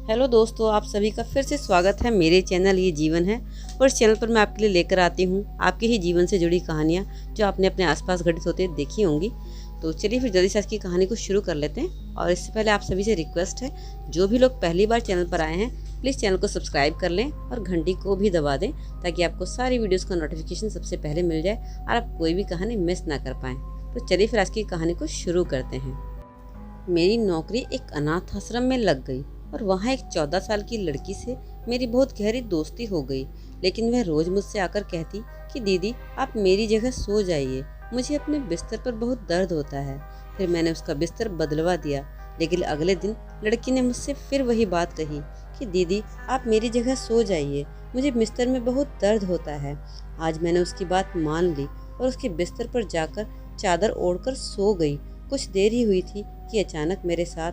Hello दोस्तों, आप सभी का फिर से स्वागत है मेरे चैनल ये जीवन है। और इस चैनल पर मैं आपके लिए लेकर आती हूँ आपके ही जीवन से जुड़ी कहानियाँ जो आपने अपने आसपास घटित होते देखी होंगी। तो चलिए फिर जल्दी से आज की कहानी को शुरू कर लेते हैं। और इससे पहले आप सभी से रिक्वेस्ट है, जो भी लोग पहली बार चैनल पर आए हैं प्लीज़ चैनल को सब्सक्राइब कर लें और घंटी को भी दबा दें ताकि आपको सारी वीडियोज़ का नोटिफिकेशन सबसे पहले मिल जाए और आप कोई भी कहानी मिस ना कर पाएँ। तो चलिए फिर आज की कहानी को शुरू करते हैं। मेरी नौकरी एक अनाथ आश्रम में लग गई और वहाँ एक 14 साल की लड़की से मेरी बहुत गहरी दोस्ती हो गई। लेकिन वह रोज़ मुझसे आकर कहती कि दीदी आप मेरी जगह सो जाइए, मुझे अपने बिस्तर पर बहुत दर्द होता है। फिर मैंने उसका बिस्तर बदलवा दिया, लेकिन अगले दिन लड़की ने मुझसे फिर वही बात कही कि दीदी आप मेरी जगह सो जाइए, मुझे बिस्तर में बहुत दर्द होता है। आज मैंने उसकी बात मान ली और उसके बिस्तर पर जाकर चादर ओढ़कर सो गई। कुछ देर ही हुई थी कि अचानक मेरे साथ,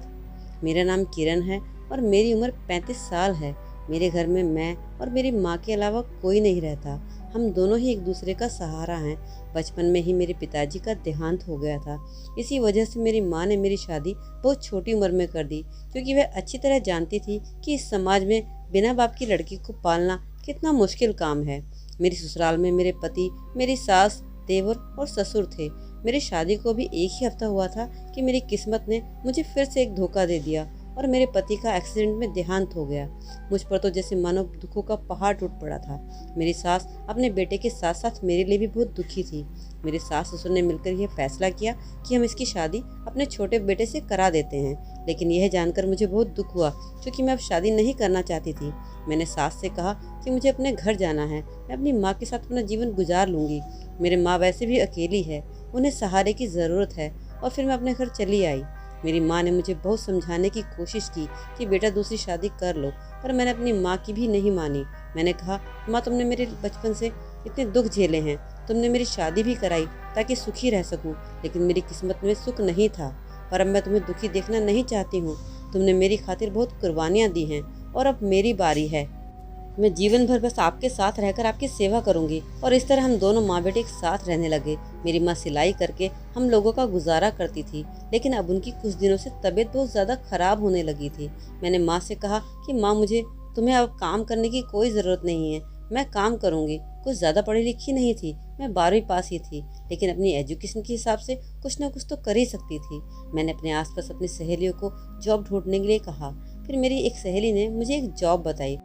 मेरा नाम किरण है और मेरी उम्र 35 साल है। मेरे घर में मैं और मेरी माँ के अलावा कोई नहीं रहता। हम दोनों ही एक दूसरे का सहारा हैं। बचपन में ही मेरे पिताजी का देहांत हो गया था। इसी वजह से मेरी माँ ने मेरी शादी बहुत छोटी उम्र में कर दी, क्योंकि वह अच्छी तरह जानती थी कि इस समाज में बिना बाप की लड़की को पालना कितना मुश्किल काम है। मेरी ससुराल में मेरे पति, मेरी सास, देवर और ससुर थे। मेरी शादी को भी एक ही हफ्ता हुआ था कि मेरी किस्मत ने मुझे फिर से एक धोखा दे दिया और मेरे पति का एक्सीडेंट में देहांत हो गया। मुझ पर तो जैसे मानो दुखों का पहाड़ टूट पड़ा था। मेरी सास अपने बेटे के साथ साथ मेरे लिए भी बहुत दुखी थी। मेरे सास ससुर ने मिलकर यह फैसला किया कि हम इसकी शादी अपने छोटे बेटे से करा देते हैं। लेकिन यह जानकर मुझे बहुत दुख हुआ, क्योंकि मैं अब शादी नहीं करना चाहती थी। मैंने सास से कहा कि मुझे अपने घर जाना है, मैं अपनी माँ के साथ अपना जीवन गुजार लूँगी। मेरी माँ वैसे भी अकेली है, उन्हें सहारे की ज़रूरत है। और फिर मैं अपने घर चली आई। मेरी माँ ने मुझे बहुत समझाने की कोशिश की कि बेटा दूसरी शादी कर लो, पर मैंने अपनी माँ की भी नहीं मानी। मैंने कहा माँ तुमने मेरे बचपन से इतने दुख झेले हैं, तुमने मेरी शादी भी कराई ताकि सुखी रह सकूं, लेकिन मेरी किस्मत में सुख नहीं था। पर अब मैं तुम्हें दुखी देखना नहीं चाहती हूँ। तुमने मेरी खातिर बहुत कुर्बानियाँ दी हैं और अब मेरी बारी है। मैं जीवन भर बस आपके साथ रहकर आपकी सेवा करूंगी। और इस तरह हम दोनों माँ बेटे एक साथ रहने लगे। मेरी माँ सिलाई करके हम लोगों का गुजारा करती थी, लेकिन अब उनकी कुछ दिनों से तबीयत बहुत ज़्यादा खराब होने लगी थी। मैंने माँ से कहा कि माँ मुझे तुम्हें अब काम करने की कोई ज़रूरत नहीं है, मैं काम करूँगी। कुछ ज़्यादा पढ़ी लिखी नहीं थी, मैं 12वीं पास ही थी, लेकिन अपनी एजुकेशन के हिसाब से कुछ ना कुछ तो कर ही सकती थी। मैंने अपने आसपास अपनी सहेलियों को जॉब ढूंढने के लिए कहा। फिर मेरी एक सहेली ने मुझे एक जॉब बताई।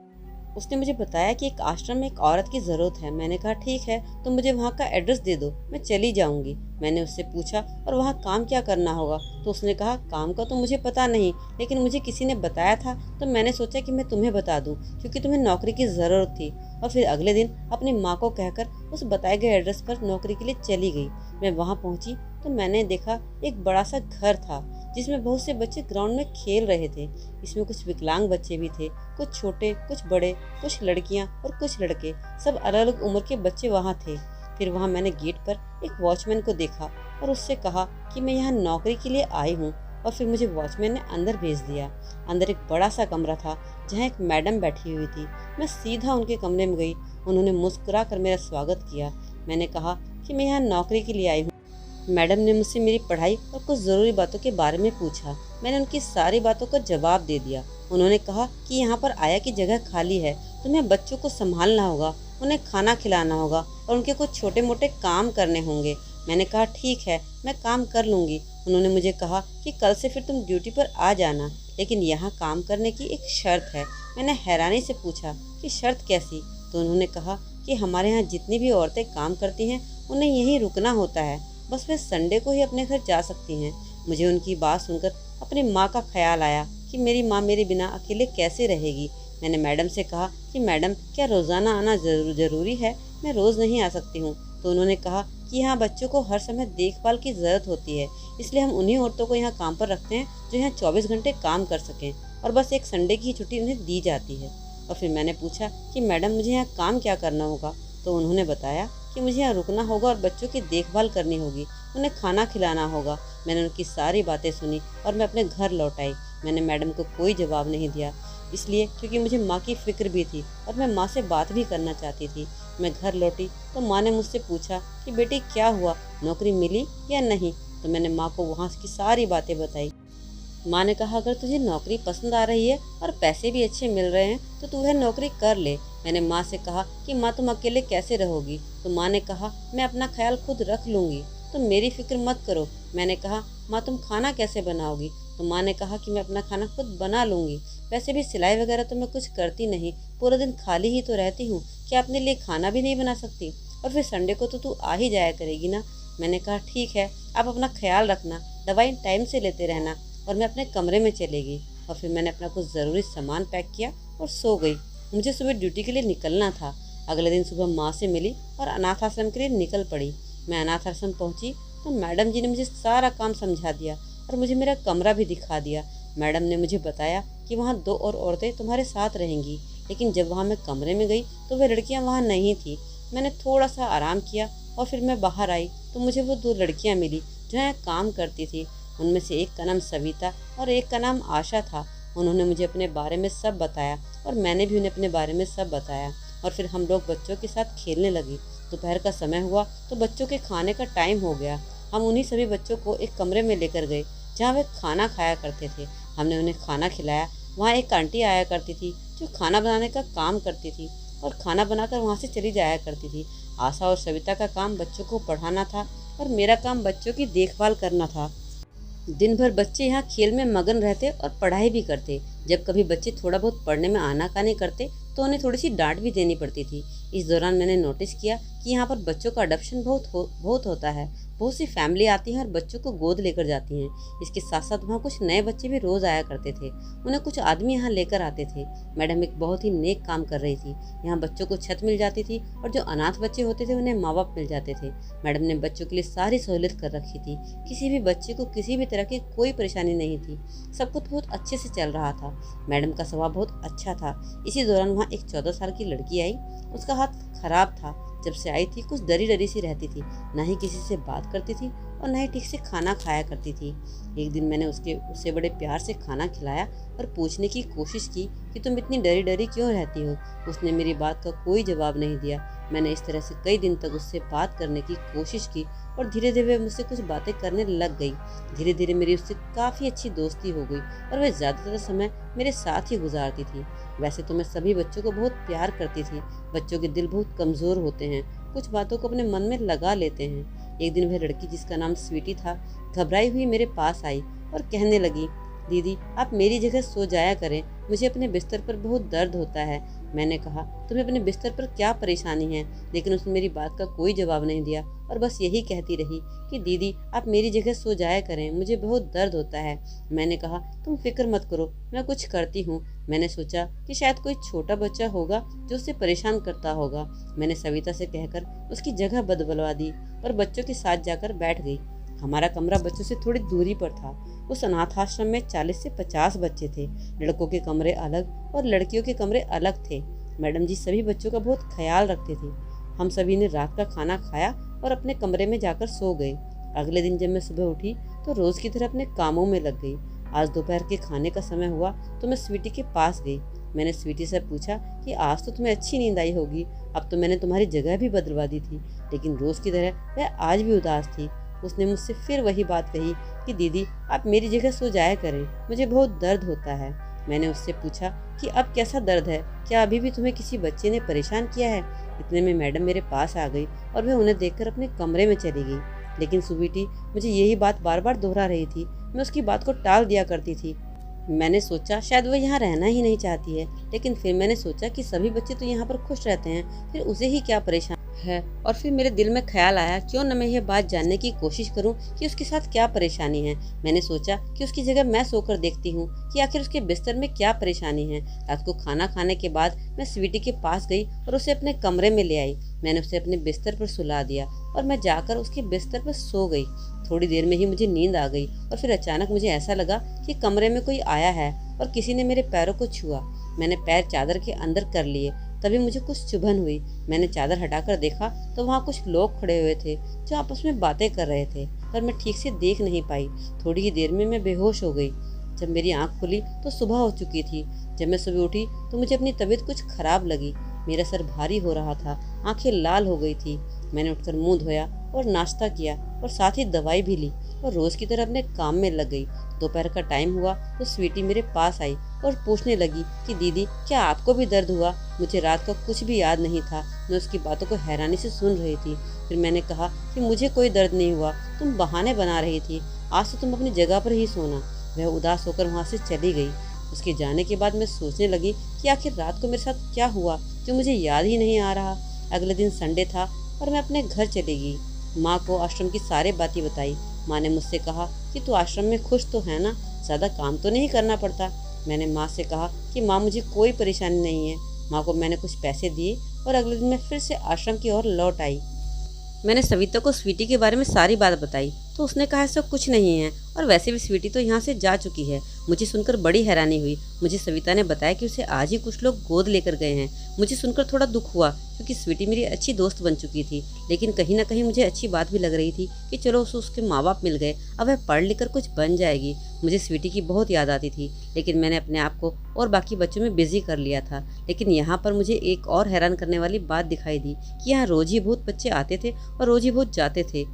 उसने मुझे बताया कि एक आश्रम में एक औरत की ज़रूरत है। मैंने कहा ठीक है, तुम मुझे वहाँ का एड्रेस दे दो, मैं चली जाऊँगी। मैंने उससे पूछा और वहाँ काम क्या करना होगा, तो उसने कहा काम का तो मुझे पता नहीं, लेकिन मुझे किसी ने बताया था तो मैंने सोचा कि मैं तुम्हें बता दूँ, क्योंकि तुम्हें नौकरी की ज़रूरत थी। और फिर अगले दिन अपनी माँ को कहकर उस बताए गए एड्रेस पर नौकरी के लिए चली गई। मैं वहाँ पहुँची तो मैंने देखा एक बड़ा सा घर था, जिसमें बहुत से बच्चे ग्राउंड में खेल रहे थे। इसमें कुछ विकलांग बच्चे भी थे, कुछ छोटे, कुछ बड़े, कुछ लड़कियां और कुछ लड़के, सब अलग अलग उम्र के बच्चे वहां थे। फिर वहां मैंने गेट पर एक वॉचमैन को देखा और उससे कहा कि मैं यहाँ नौकरी के लिए आई हूँ। और फिर मुझे वॉचमैन ने अंदर भेज दिया। अंदर एक बड़ा सा कमरा था जहाँ एक मैडम बैठी हुई थी। मैं सीधा उनके कमरे में गई। उन्होंने मुस्कुरा कर मेरा स्वागत किया। मैंने कहा कि मैं यहाँ नौकरी के लिए आई हूँ। मैडम ने मुझसे मेरी पढ़ाई और कुछ ज़रूरी बातों के बारे में पूछा। मैंने उनकी सारी बातों का जवाब दे दिया। उन्होंने कहा कि यहाँ पर आया की जगह खाली है, तुम्हें बच्चों को संभालना होगा, उन्हें खाना खिलाना होगा और उनके कुछ छोटे मोटे काम करने होंगे। मैंने कहा ठीक है, मैं काम कर लूँगी। उन्होंने मुझे कहा कि कल से फिर तुम ड्यूटी पर आ जाना, लेकिन यहाँ काम करने की एक शर्त है। मैंने हैरानी से पूछा कि शर्त कैसी? तो उन्होंने कहा कि हमारे यहाँ जितनी भी औरतें काम करती हैं उन्हें यहीं रुकना होता है, बस वे संडे को ही अपने घर जा सकती हैं। मुझे उनकी बात सुनकर अपनी माँ का ख्याल आया कि मेरी माँ मेरे बिना अकेले कैसे रहेगी। मैंने मैडम से कहा कि मैडम क्या रोज़ाना आना ज़रूरी है? मैं रोज़ नहीं आ सकती हूँ। तो उन्होंने कहा कि यहाँ बच्चों को हर समय देखभाल की ज़रूरत होती है, इसलिए हम उन्हीं औरतों को यहाँ काम पर रखते हैं जो यहाँ 24 घंटे काम कर सकें, और बस एक संडे की छुट्टी उन्हें दी जाती है। और फिर मैंने पूछा कि मैडम मुझे यहाँ काम क्या करना होगा? तो उन्होंने बताया कि मुझे यहाँ रुकना होगा और बच्चों की देखभाल करनी होगी, उन्हें खाना खिलाना होगा। मैंने उनकी सारी बातें सुनी और मैं अपने घर लौट आई। मैंने मैडम को कोई जवाब नहीं दिया, इसलिए क्योंकि मुझे माँ की फिक्र भी थी और मैं माँ से बात भी करना चाहती थी। मैं घर लौटी तो माँ ने मुझसे पूछा कि बेटी क्या हुआ, नौकरी मिली या नहीं? तो मैंने माँ को वहाँ की सारी बातें बताई। माँ ने कहा अगर तुझे नौकरी पसंद आ रही है और पैसे भी अच्छे मिल रहे हैं तो तू वह नौकरी कर ले। मैंने माँ से कहा कि माँ तुम अकेले कैसे रहोगी? तो माँ ने कहा मैं अपना ख्याल खुद रख लूँगी, तुम मेरी फिक्र मत करो। मैंने कहा माँ तुम खाना कैसे बनाओगी? तो माँ ने कहा कि मैं अपना खाना खुद बना लूँगी। वैसे भी सिलाई वगैरह तो मैं कुछ करती नहीं, पूरा दिन खाली ही तो रहती हूँ, क्या अपने लिए खाना भी नहीं बना सकती? और फिर संडे को तो तू आ ही जाया करेगी ना। मैंने कहा ठीक है, आप अपना ख्याल रखना, दवाई टाइम से लेते रहना। और मैं अपने कमरे में चली गई और फिर मैंने अपना कुछ ज़रूरी सामान पैक किया और सो गई। मुझे सुबह ड्यूटी के लिए निकलना था। अगले दिन सुबह माँ से मिली और अनाथ आश्रम के लिए निकल पड़ी। मैं अनाथ आश्रम पहुँची तो मैडम जी ने मुझे सारा काम समझा दिया और मुझे मेरा कमरा भी दिखा दिया। मैडम ने मुझे बताया कि वहाँ 2 और औरतें तुम्हारे साथ रहेंगी, लेकिन जब वहाँ मैं कमरे में गई तो वह लड़कियाँ वहाँ नहीं थी। मैंने थोड़ा सा आराम किया और फिर मैं बाहर आई तो मुझे वो 2 लड़कियाँ मिली जो यहाँ काम करती थी। उनमें से एक का नाम सविता और एक का नाम आशा था। उन्होंने मुझे अपने बारे में सब बताया और मैंने भी उन्हें अपने बारे में सब बताया और फिर हम लोग बच्चों के साथ खेलने लगे। दोपहर का समय हुआ तो बच्चों के खाने का टाइम हो गया। हम उन्हीं सभी बच्चों को एक कमरे में लेकर गए जहाँ वे खाना खाया करते थे। हमने उन्हें खाना खिलाया। वहाँ एक आंटी आया करती थी जो खाना बनाने का काम करती थी और खाना बनाकर वहाँ से चली जाया करती थी। आशा और सविता का काम बच्चों को पढ़ाना था और मेरा काम बच्चों की देखभाल करना था। दिन भर बच्चे यहाँ खेल में मगन रहते और पढ़ाई भी करते। जब कभी बच्चे थोड़ा बहुत पढ़ने में आनाकानी करते तो उन्हें थोड़ी सी डांट भी देनी पड़ती थी। इस दौरान मैंने नोटिस किया कि यहाँ पर बच्चों का अडॉप्शन बहुत होता है। बहुत सी फैमिली आती हैं और बच्चों को गोद लेकर जाती हैं। इसके साथ साथ वहाँ कुछ नए बच्चे भी रोज़ आया करते थे। उन्हें कुछ आदमी यहाँ लेकर आते थे। मैडम एक बहुत ही नेक काम कर रही थी। यहाँ बच्चों को छत मिल जाती थी और जो अनाथ बच्चे होते थे उन्हें माँ बाप मिल जाते थे। मैडम ने बच्चों के लिए सारी सहूलियत कर रखी थी। किसी भी बच्चे को किसी भी तरह की कोई परेशानी नहीं थी। सब कुछ बहुत अच्छे से चल रहा था। मैडम का स्वभाव बहुत अच्छा था। इसी दौरान वहाँ एक 14 साल की लड़की आई। उसका हाथ खराब था। जब से आई थी कुछ डरी डरी सी रहती थी, ना ही किसी से बात करती थी और ना ही ठीक से खाना खाया करती थी। एक दिन मैंने उसे बड़े प्यार से खाना खिलाया और पूछने की कोशिश की कि तुम इतनी डरी डरी क्यों रहती हो। उसने मेरी बात का कोई जवाब नहीं दिया। मैंने इस तरह से कई दिन तक उससे बात करने की कोशिश की और धीरे धीरे मुझसे कुछ बातें करने लग गई। धीरे धीरे मेरी उससे काफ़ी अच्छी दोस्ती हो गई और वह ज़्यादातर समय मेरे साथ ही गुजारती थी। वैसे तो मैं सभी बच्चों को बहुत प्यार करती थी। बच्चों के दिल बहुत कमज़ोर होते हैं, कुछ बातों को अपने मन में लगा लेते हैं। एक दिन वह लड़की जिसका नाम स्वीटी था घबराई हुई मेरे पास आई और कहने लगी, दीदी आप मेरी जगह सो जाया करें, मुझे अपने बिस्तर पर बहुत दर्द होता है। मैंने कहा तुम्हें अपने बिस्तर पर क्या परेशानी है, लेकिन उसने मेरी बात का कोई जवाब नहीं दिया और बस यही कहती रही कि दीदी आप मेरी जगह सो जाया करें, मुझे बहुत दर्द होता है। मैंने कहा तुम फिक्र मत करो, मैं कुछ करती हूँ। मैंने सोचा कि शायद कोई छोटा बच्चा होगा जो उसे परेशान करता होगा। मैंने सविता से कहकर उसकी जगह बदलवा दी और बच्चों के साथ जाकर बैठ गई। हमारा कमरा बच्चों से थोड़ी दूरी पर था। उस अनाथ आश्रम में 40 से 50 बच्चे थे। लड़कों के कमरे अलग और लड़कियों के कमरे अलग थे। मैडम जी सभी बच्चों का बहुत ख्याल रखते थे। हम सभी ने रात का खाना खाया और अपने कमरे में जाकर सो गए। अगले दिन जब मैं सुबह उठी तो रोज़ की तरह अपने कामों में लग गई। आज दोपहर के खाने का समय हुआ तो मैं स्वीटी के पास गई। मैंने स्वीटी से पूछा कि आज तो तुम्हें अच्छी नींद आई होगी, अब तो मैंने तुम्हारी जगह भी बदलवा दी थी। लेकिन रोज़ की तरह वह आज भी उदास थी। उसने मुझसे फिर वही बात कही कि दीदी आप मेरी जगह सो जाया करें, मुझे बहुत दर्द होता है। मैंने उससे पूछा कि अब कैसा दर्द है, क्या अभी भी तुम्हें किसी बच्चे ने परेशान किया है? इतने में मैडम मेरे पास आ गई और वह उन्हें देखकर अपने कमरे में चली गई। लेकिन स्वीटी मुझे यही बात बार बार दोहरा रही थी। मैं उसकी बात को टाल दिया करती थी। मैंने सोचा शायद वह यहाँ रहना ही नहीं चाहती है, लेकिन फिर मैंने सोचा कि सभी बच्चे तो यहाँ पर खुश रहते हैं, फिर उसे ही क्या परेशान है। और फिर मेरे दिल में ख्याल आया क्यों न मैं यह बात जानने की कोशिश करूं कि उसके साथ क्या परेशानी है। मैंने सोचा कि उसकी जगह मैं सोकर देखती हूँ कि आखिर उसके बिस्तर में क्या परेशानी है। रात को खाना खाने के बाद मैं स्वीटी के पास गई और उसे अपने कमरे में ले आई। मैंने उसे अपने बिस्तर पर सुला दिया और मैं जाकर उसके बिस्तर पर सो गई। थोड़ी देर में ही मुझे नींद आ गई और फिर अचानक मुझे ऐसा लगा कि कमरे में कोई आया है और किसी ने मेरे पैरों को छुआ। मैंने पैर चादर के अंदर कर लिए, तभी मुझे कुछ चुभन हुई। मैंने चादर हटाकर देखा तो वहाँ कुछ लोग खड़े हुए थे जो आपस में बातें कर रहे थे, पर मैं ठीक से देख नहीं पाई। थोड़ी ही देर में मैं बेहोश हो गई। जब मेरी आंख खुली तो सुबह हो चुकी थी। जब मैं सुबह उठी तो मुझे अपनी तबीयत कुछ खराब लगी। मेरा सर भारी हो रहा था, आंखें लाल हो गई थी। मैंने उठकर मुंह धोया और नाश्ता किया और साथ ही दवाई भी ली और रोज़ की तरह अपने काम में लग गई। दोपहर का टाइम हुआ तो स्वीटी मेरे पास आई और पूछने लगी कि दीदी क्या आपको भी दर्द हुआ। मुझे रात का कुछ भी याद नहीं था, मैं उसकी बातों को हैरानी से सुन रही थी। फिर मैंने कहा कि मुझे कोई दर्द नहीं हुआ, तुम बहाने बना रही थी, आज तो तुम अपनी जगह पर ही सोना। वह उदास होकर वहाँ से चली गई। उसके जाने के बाद मैं सोचने लगी कि आखिर रात को मेरे साथ क्या हुआ जो मुझे याद ही नहीं आ रहा। अगले दिन संडे था और मैं अपने घर चली गई। माँ को आश्रम की सारी बातें बताई। माँ ने मुझसे कहा कि तू आश्रम में खुश तो है ना, ज़्यादा काम तो नहीं करना पड़ता। मैंने माँ से कहा कि माँ मुझे कोई परेशानी नहीं है। माँ को मैंने कुछ पैसे दिए और अगले दिन मैं फिर से आश्रम की ओर लौट आई। मैंने सविता को स्वीटी के बारे में सारी बात बताई तो उसने कहा ऐसा कुछ नहीं है, और वैसे भी स्वीटी तो यहाँ से जा चुकी है। मुझे सुनकर बड़ी हैरानी हुई। मुझे सविता ने बताया कि उसे आज ही कुछ लोग गोद लेकर गए हैं। मुझे सुनकर थोड़ा दुख हुआ क्योंकि स्वीटी मेरी अच्छी दोस्त बन चुकी थी, लेकिन कहीं ना कहीं मुझे अच्छी बात भी लग रही थी कि चलो उसे उसके माँ बाप मिल गए, अब वह पढ़ लिख कर कुछ बन जाएगी। मुझे स्वीटी की बहुत याद आती थी, लेकिन मैंने अपने आप को और बाकी बच्चों में बिजी कर लिया था। लेकिन यहाँ पर मुझे एक और हैरान करने वाली बात दिखाई दी कि यहाँ रोज ही बहुत बच्चे आते थे और रोज ही बहुत जाते थे।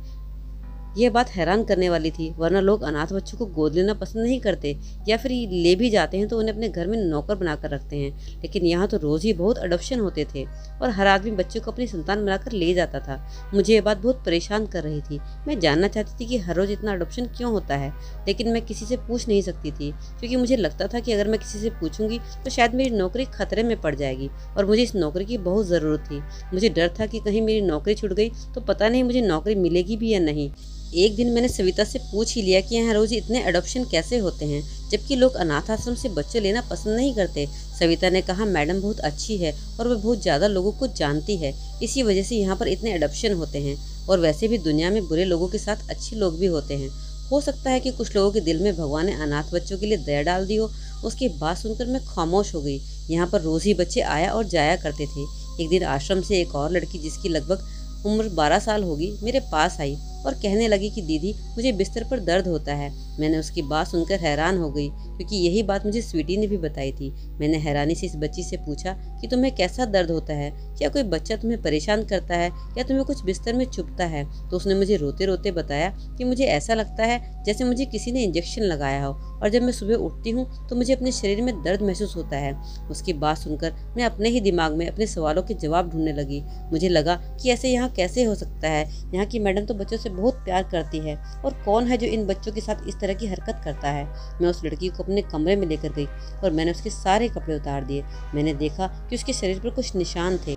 यह बात हैरान करने वाली थी, वरना लोग अनाथ बच्चों को गोद लेना पसंद नहीं करते, या फिर ले भी जाते हैं तो उन्हें अपने घर में नौकर बनाकर रखते हैं। लेकिन यहाँ तो रोज ही बहुत अडॉप्शन होते थे और हर आदमी बच्चों को अपनी संतान बनाकर ले जाता था। मुझे ये बात बहुत परेशान कर रही थी। मैं जानना चाहती थी कि हर रोज इतना अडॉप्शन क्यों होता है, लेकिन मैं किसी से पूछ नहीं सकती थी क्योंकि मुझे लगता था कि अगर मैं किसी से पूछूंगी तो शायद मेरी नौकरी खतरे में पड़ जाएगी, और मुझे इस नौकरी की बहुत ज़रूरत थी। मुझे डर था कि कहीं मेरी नौकरी छूट गई तो पता नहीं मुझे नौकरी मिलेगी भी या नहीं। एक दिन मैंने सविता से पूछ ही लिया कि यहाँ रोज इतने अडॉप्शन कैसे होते हैं, जबकि लोग अनाथ आश्रम से बच्चे लेना पसंद नहीं करते। सविता ने कहा मैडम बहुत अच्छी है और वह बहुत ज़्यादा लोगों को जानती है, इसी वजह से यहाँ पर इतने अडॉप्शन होते हैं। और वैसे भी दुनिया में बुरे लोगों के साथ अच्छे लोग भी होते हैं। हो सकता है कि कुछ लोगों के दिल में भगवान ने अनाथ बच्चों के लिए दया डाल दी हो। उसकी बात सुनकर मैं खामोश हो गई। यहाँ पर रोज ही बच्चे आया और जाया करते थे। एक दिन आश्रम से एक और लड़की जिसकी लगभग उम्र 12 साल होगी मेरे पास आई और कहने लगी कि दीदी मुझे बिस्तर पर दर्द होता है। मैंने उसकी बात सुनकर हैरान हो गई क्योंकि यही बात मुझे स्वीटी ने भी बताई थी। मैंने हैरानी से इस बच्ची से पूछा कि तुम्हें कैसा दर्द होता है, क्या कोई बच्चा तुम्हें परेशान करता है या तुम्हें कुछ बिस्तर में चुभता है। तो उसने मुझे रोते रोते बताया कि मुझे ऐसा लगता है जैसे मुझे किसी ने इंजेक्शन लगाया हो, और जब मैं सुबह उठती हूँ तो मुझे अपने शरीर में दर्द महसूस होता है। उसकी बात सुनकर मैं अपने ही दिमाग में अपने सवालों के जवाब ढूंढने लगी। मुझे लगा कि ऐसे यहाँ कैसे हो सकता है, यहाँ की मैडम तो बच्चों से बहुत प्यार करती है, और कौन है जो इन बच्चों के साथ इस तरह की हरकत करता है। मैं उस लड़की को अपने कमरे में लेकर गई और मैंने उसके सारे कपड़े उतार दिए। मैंने देखा कि उसके शरीर पर कुछ निशान थे।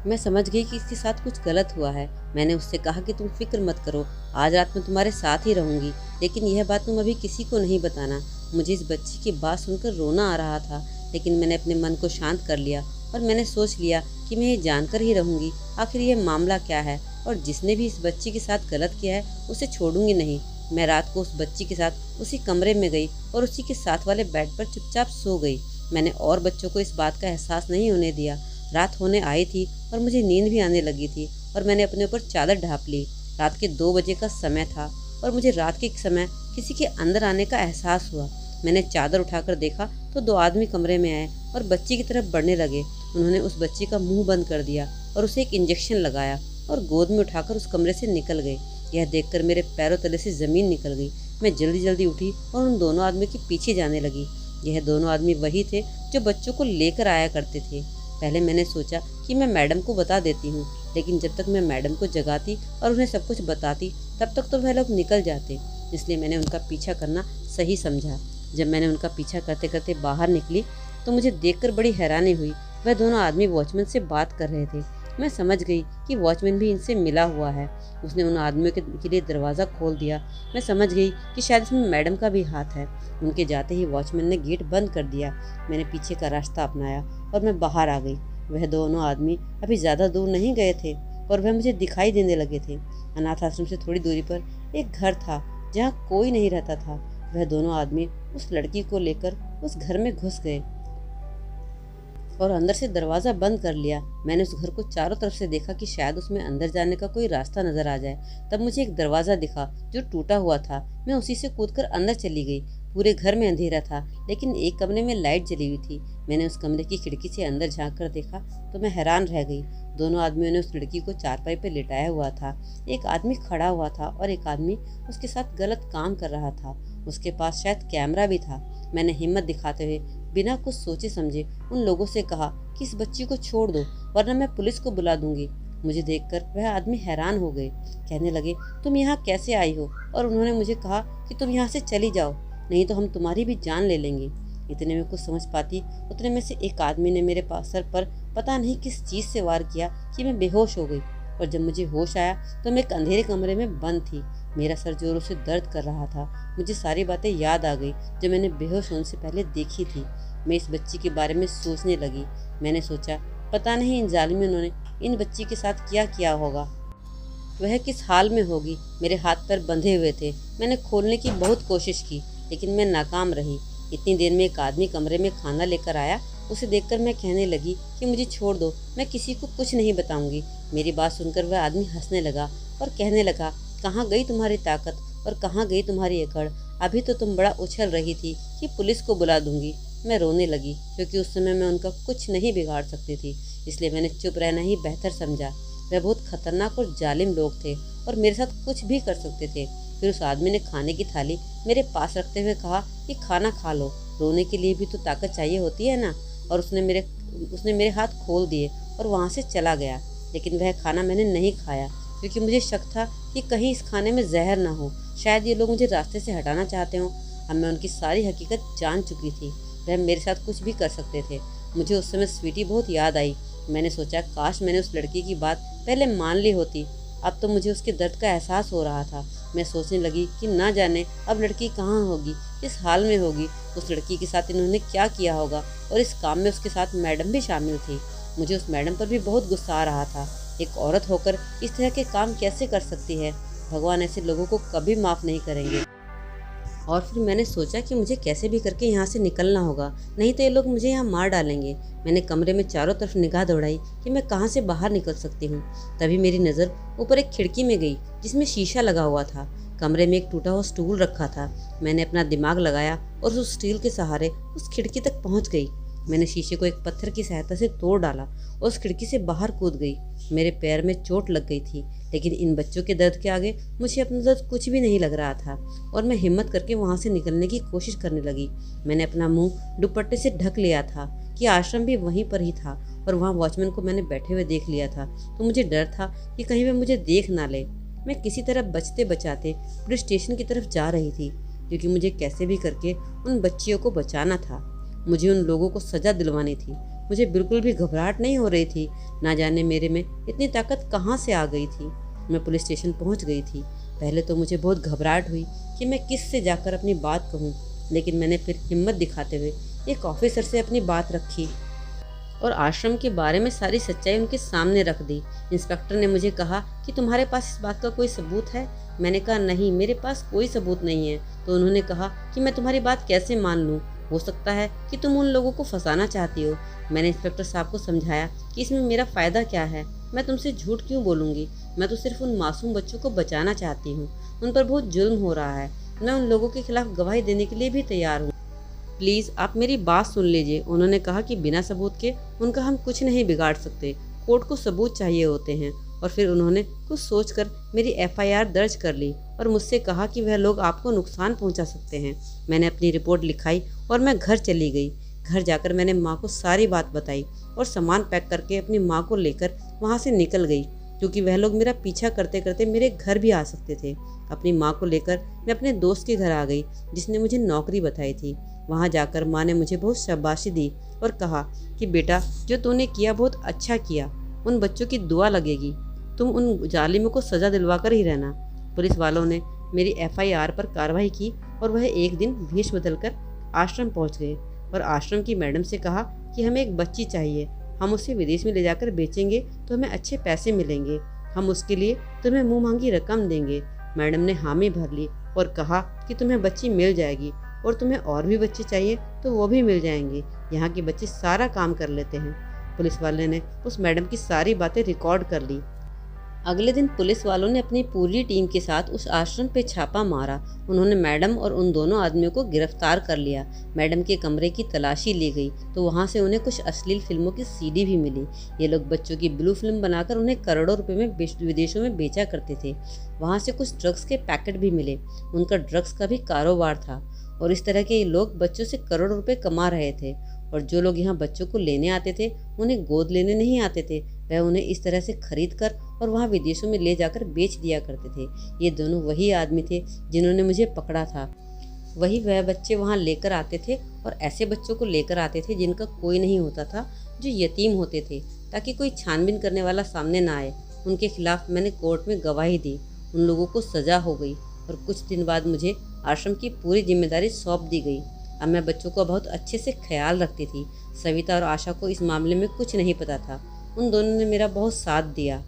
मैं समझ गई कि इसके साथ कुछ गलत हुआ है। मैंने उससे कहा कि तुम फिक्र मत करो, आज रात में तुम्हारे साथ ही रहूंगी, लेकिन यह बात तुम अभी किसी को नहीं बताना। मुझे इस बच्ची की बात सुनकर रोना आ रहा था, लेकिन मैंने अपने मन को शांत कर लिया और मैंने सोच लिया कि मैं ये जानकर ही रहूंगी आखिर यह मामला क्या है, और जिसने भी इस बच्ची के साथ गलत किया है उसे छोड़ूंगी नहीं। मैं रात को उस बच्ची के साथ उसी कमरे में गई और उसी के साथ वाले बेड पर चुपचाप सो गई। मैंने और बच्चों को इस बात का एहसास नहीं होने दिया। रात होने आई थी और मुझे नींद भी आने लगी थी और मैंने अपने ऊपर चादर ढाँप ली। रात के 2 बजे का समय था और मुझे रात के समय किसी के अंदर आने का एहसास हुआ। मैंने चादर उठाकर देखा तो 2 आदमी कमरे में आए और बच्ची की तरफ बढ़ने लगे। उन्होंने उस बच्ची का मुंह बंद कर दिया और उसे एक इंजेक्शन लगाया और गोद में उठाकर उस कमरे से निकल गए। यह देखकर मेरे पैरों तले से ज़मीन निकल गई। मैं जल्दी जल्दी उठी और उन दोनों आदमी के पीछे जाने लगी। यह दोनों आदमी वही थे जो बच्चों को लेकर आया करते थे। पहले मैंने सोचा कि मैं मैडम को बता देती हूँ, लेकिन जब तक मैं मैडम को जगाती और उन्हें सब कुछ बताती तब तक तो वह लोग निकल जाते, इसलिए मैंने उनका पीछा करना सही समझा। जब मैंने उनका पीछा करते करते बाहर निकली तो मुझे देखकर बड़ी हैरानी हुई। वह दोनों आदमी वॉचमैन से बात कर रहे थे। मैं समझ गई कि वॉचमैन भी इनसे मिला हुआ है। उसने उन आदमियों के लिए दरवाज़ा खोल दिया। मैं समझ गई कि शायद इसमें मैडम का भी हाथ है। उनके जाते ही वॉचमैन ने गेट बंद कर दिया। मैंने पीछे का रास्ता अपनाया और मैं बाहर आ गई। वह दोनों आदमी अभी ज़्यादा दूर नहीं गए थे और वह मुझे दिखाई देने लगे थे। अनाथ आश्रम से थोड़ी दूरी पर एक घर था जहाँ कोई नहीं रहता था। वह दोनों आदमी उस लड़की को लेकर उस घर में घुस गए और अंदर से दरवाज़ा बंद कर लिया। मैंने उस घर को चारों तरफ से देखा कि शायद उसमें अंदर जाने का कोई रास्ता नजर आ जाए। तब मुझे एक दरवाज़ा दिखा जो टूटा हुआ था। मैं उसी से कूदकर अंदर चली गई। पूरे घर में अंधेरा था, लेकिन एक कमरे में लाइट जली हुई थी। मैंने उस कमरे की खिड़की से अंदर झांक कर देखा तो मैं हैरान रह गई। दोनों आदमियों ने उस लड़की को चारपाई पर लेटाया हुआ था। एक आदमी खड़ा हुआ था और एक आदमी उसके साथ गलत काम कर रहा था। उसके पास शायद कैमरा भी था। मैंने हिम्मत दिखाते हुए बिना कुछ सोचे समझे उन लोगों से कहा कि इस बच्ची को छोड़ दो, वरना मैं पुलिस को बुला दूंगी। मुझे देखकर वह आदमी हैरान हो गए। कहने लगे, तुम यहाँ कैसे आई हो? और उन्होंने मुझे कहा कि तुम यहाँ से चली जाओ, नहीं तो हम तुम्हारी भी जान ले लेंगे। इतने में कुछ समझ पाती उतने में से एक आदमी ने मेरे पास सर पर पता नहीं किस चीज़ से वार किया कि मैं बेहोश हो गई। और जब मुझे होश आया तो मैं एक अंधेरे कमरे में बंद थी। मेरा सर जोरों से दर्द कर रहा था। मुझे सारी बातें याद आ गई जो मैंने बेहोश होने से पहले देखी थी। मैं इस बच्ची के बारे में सोचने लगी। मैंने सोचा, पता नहीं इन जालिमों ने इन बच्ची के साथ क्या किया होगा, वह किस हाल में होगी। मेरे हाथ पैर बंधे हुए थे। मैंने खोलने की बहुत कोशिश की, लेकिन मैं नाकाम रही। इतनी देर में एक आदमी कमरे में खाना लेकर आया। उसे देखकर मैं कहने लगी कि मुझे छोड़ दो, मैं किसी को कुछ नहीं बताऊंगी। मेरी बात सुनकर वह आदमी हंसने लगा और कहने लगा, कहाँ गई तुम्हारी ताकत और कहाँ गई तुम्हारी अकड़? अभी तो तुम बड़ा उछल रही थी कि पुलिस को बुला दूंगी। मैं रोने लगी, क्योंकि उस समय मैं उनका कुछ नहीं बिगाड़ सकती थी, इसलिए मैंने चुप रहना ही बेहतर समझा। वह बहुत खतरनाक और जालिम लोग थे और मेरे साथ कुछ भी कर सकते थे। फिर उस आदमी ने खाने की थाली मेरे पास रखते हुए कहा कि खाना खा लो, रोने के लिए भी तो ताकत चाहिए होती है ना। और उसने मेरे हाथ खोल दिए और वहाँ से चला गया। लेकिन वह खाना मैंने नहीं खाया, क्योंकि मुझे शक था कि कहीं इस खाने में जहर ना हो। शायद ये लोग मुझे रास्ते से हटाना चाहते हों। अब मैं उनकी सारी हकीकत जान चुकी थी। वह मेरे साथ कुछ भी कर सकते थे। मुझे उस समय स्वीटी बहुत याद आई। मैंने सोचा, काश मैंने उस लड़की की बात पहले मान ली होती। अब तो मुझे उसके दर्द का एहसास हो रहा था। मैं सोचने लगी कि ना जाने अब लड़की कहाँ होगी, किस हाल में होगी, उस लड़की के साथ इन्होंने क्या किया होगा। और इस काम में उसके साथ मैडम भी शामिल थी। मुझे उस मैडम पर भी बहुत गुस्सा आ रहा था। एक औरत होकर इस तरह के काम कैसे कर सकती है? भगवान ऐसे लोगों को कभी माफ़ नहीं करेंगे। और फिर मैंने सोचा कि मुझे कैसे भी करके यहाँ से निकलना होगा, नहीं तो ये लोग मुझे यहाँ मार डालेंगे। मैंने कमरे में चारों तरफ निगाह दौड़ाई कि मैं कहाँ से बाहर निकल सकती हूँ। तभी मेरी नज़र ऊपर एक खिड़की में गई जिसमें शीशा लगा हुआ था। कमरे में एक टूटा हुआ स्टूल रखा था। मैंने अपना दिमाग लगाया और उस स्टील के सहारे उस खिड़की तक पहुँच गई। मैंने शीशे को एक पत्थर की सहायता से तोड़ डाला और उस खिड़की से बाहर कूद गई। मेरे पैर में चोट लग गई थी, लेकिन इन बच्चों के दर्द के आगे मुझे अपना दर्द कुछ भी नहीं लग रहा था और मैं हिम्मत करके वहाँ से निकलने की कोशिश करने लगी। मैंने अपना मुंह दुपट्टे से ढक लिया था कि आश्रम भी वहीं पर ही था और वहाँ वॉचमैन को मैंने बैठे हुए देख लिया था, तो मुझे डर था कि कहीं वे मुझे देख ना ले। मैं किसी तरह बचते बचाते पुलिस स्टेशन की तरफ जा रही थी, क्योंकि मुझे कैसे भी करके उन बच्चियों को बचाना था। मुझे उन लोगों को सज़ा दिलवानी थी। मुझे बिल्कुल भी घबराहट नहीं हो रही थी। ना जाने मेरे में इतनी ताकत कहाँ से आ गई थी। मैं पुलिस स्टेशन पहुँच गई थी। पहले तो मुझे बहुत घबराहट हुई कि मैं किस से जाकर अपनी बात कहूँ, लेकिन मैंने फिर हिम्मत दिखाते हुए एक ऑफिसर से अपनी बात रखी और आश्रम के बारे में सारी सच्चाई उनके सामने रख दी। इंस्पेक्टर ने मुझे कहा कि तुम्हारे पास इस बात का कोई सबूत है? मैंने कहा, नहीं, मेरे पास कोई सबूत नहीं है। तो उन्होंने कहा कि मैं तुम्हारी बात कैसे मान लूँ? हो सकता है कि तुम उन लोगों को फंसाना चाहती हो। मैंने इंस्पेक्टर साहब को समझाया कि इसमें मेरा फ़ायदा क्या है, मैं तुमसे झूठ क्यों बोलूँगी। मैं तो सिर्फ उन मासूम बच्चों को बचाना चाहती हूँ। उन पर बहुत जुल्म हो रहा है। मैं उन लोगों के खिलाफ गवाही देने के लिए भी तैयार हूँ। प्लीज़ आप मेरी बात सुन लीजिए। उन्होंने कहा कि बिना सबूत के उनका हम कुछ नहीं बिगाड़ सकते। कोर्ट को सबूत चाहिए होते हैं। और फिर उन्होंने कुछ सोचकर मेरी एफआईआर दर्ज कर ली और मुझसे कहा कि वह लोग आपको नुकसान पहुंचा सकते हैं। मैंने अपनी रिपोर्ट लिखाई और मैं घर चली गई। घर जाकर मैंने माँ को सारी बात बताई और सामान पैक करके अपनी माँ को लेकर वहाँ से निकल गई, क्योंकि वह लोग मेरा पीछा करते करते मेरे घर भी आ सकते थे। अपनी माँ को लेकर मैं अपने दोस्त के घर आ गई, जिसने मुझे नौकरी बताई थी। वहाँ जाकर माँ ने मुझे बहुत शाबाशी दी और कहा कि बेटा, जो तूने किया बहुत अच्छा किया, उन बच्चों की दुआ लगेगी। तुम उन जालिमों को सज़ा दिलवा कर ही रहना। पुलिस वालों ने मेरी एफआईआर पर कार्रवाई की और वह एक दिन भेष बदलकर आश्रम पहुंच गए और आश्रम की मैडम से कहा कि हमें एक बच्ची चाहिए, हम उसे विदेश में ले जाकर बेचेंगे तो हमें अच्छे पैसे मिलेंगे, हम उसके लिए तुम्हें मुँह मांगी रकम देंगे। मैडम ने हामी भर ली और कहा कि तुम्हें बच्ची मिल जाएगी और तुम्हें और भी बच्चे चाहिए तो वो भी मिल जाएंगे, यहाँ के बच्चे सारा काम कर लेते हैं। पुलिस वाले ने उस मैडम की सारी बातें रिकॉर्ड कर ली। अगले दिन पुलिस वालों ने अपनी पूरी टीम के साथ उस आश्रम पे छापा मारा। उन्होंने मैडम और उन दोनों आदमियों को गिरफ्तार कर लिया। मैडम के कमरे की तलाशी ली गई तो वहाँ से उन्हें कुछ अश्लील फिल्मों की सीडी भी मिली। ये लोग बच्चों की ब्लू फिल्म बनाकर उन्हें करोड़ों रुपए में विदेशों में बेचा करते थे। वहाँ से कुछ ड्रग्स के पैकेट भी मिले। उनका ड्रग्स का भी कारोबार था और इस तरह के लोग बच्चों से करोड़ों रुपए कमा रहे थे। और जो लोग यहाँ बच्चों को लेने आते थे उन्हें गोद लेने नहीं आते थे, वह उन्हें इस तरह से खरीद कर और वहाँ विदेशों में ले जाकर बेच दिया करते थे। ये दोनों वही आदमी थे जिन्होंने मुझे पकड़ा था। वही वह बच्चे वहाँ लेकर आते थे और ऐसे बच्चों को लेकर आते थे जिनका कोई नहीं होता था, जो यतीम होते थे, ताकि कोई छानबीन करने वाला सामने ना आए। उनके खिलाफ मैंने कोर्ट में गवाही दी। उन लोगों को सजा हो गई और कुछ दिन बाद मुझे आश्रम की पूरी जिम्मेदारी सौंप दी गई। अब मैं बच्चों का बहुत अच्छे से ख्याल रखती थी। सविता और आशा को इस मामले में कुछ नहीं पता था। उन दोनों ने मेरा बहुत साथ दिया।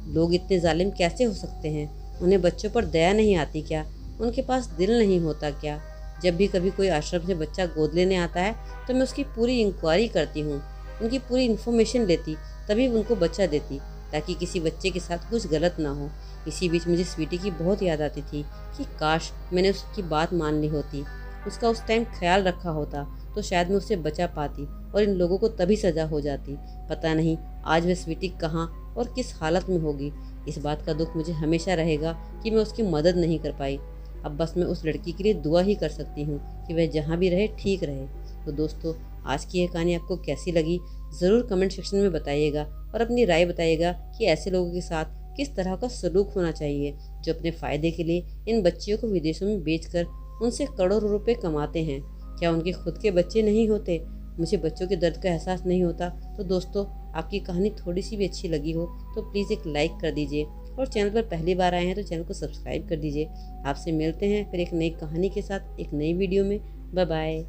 लोग इतने जालिम कैसे हो सकते हैं? उन्हें बच्चों पर दया नहीं आती क्या? उनके पास दिल नहीं होता क्या? जब भी कभी कोई आश्रम से बच्चा गोद लेने आता है तो मैं उसकी पूरी इंक्वायरी करती हूँ, उनकी पूरी इन्फॉर्मेशन लेती, तभी उनको बच्चा देती, ताकि किसी बच्चे के साथ कुछ गलत ना हो। इसी बीच मुझे स्वीटी की बहुत याद आती थी कि काश मैंने उसकी बात मान ली होती, उसका उस टाइम ख्याल रखा होता तो शायद मैं उसे बचा पाती और इन लोगों को तभी सज़ा हो जाती। पता नहीं आज वह स्वीटी कहाँ और किस हालत में होगी। इस बात का दुख मुझे हमेशा रहेगा कि मैं उसकी मदद नहीं कर पाई। अब बस मैं उस लड़की के लिए दुआ ही कर सकती हूँ कि वह जहाँ भी रहे ठीक रहे। तो दोस्तों, आज की यह कहानी आपको कैसी लगी ज़रूर कमेंट सेक्शन में बताइएगा और अपनी राय बताइएगा कि ऐसे लोगों के साथ किस तरह का सलूक होना चाहिए जो अपने फ़ायदे के लिए इन बच्चियों को विदेशों में बेचकर उनसे करोड़ों रुपए कमाते हैं। क्या उनके खुद के बच्चे नहीं होते? मुझे बच्चों के दर्द का एहसास नहीं होता? तो दोस्तों, आपकी कहानी थोड़ी सी भी अच्छी लगी हो तो प्लीज़ एक लाइक कर दीजिए और चैनल पर पहली बार आए हैं तो चैनल को सब्सक्राइब कर दीजिए। आपसे मिलते हैं फिर एक नई कहानी के साथ एक नई वीडियो में। Bye bye.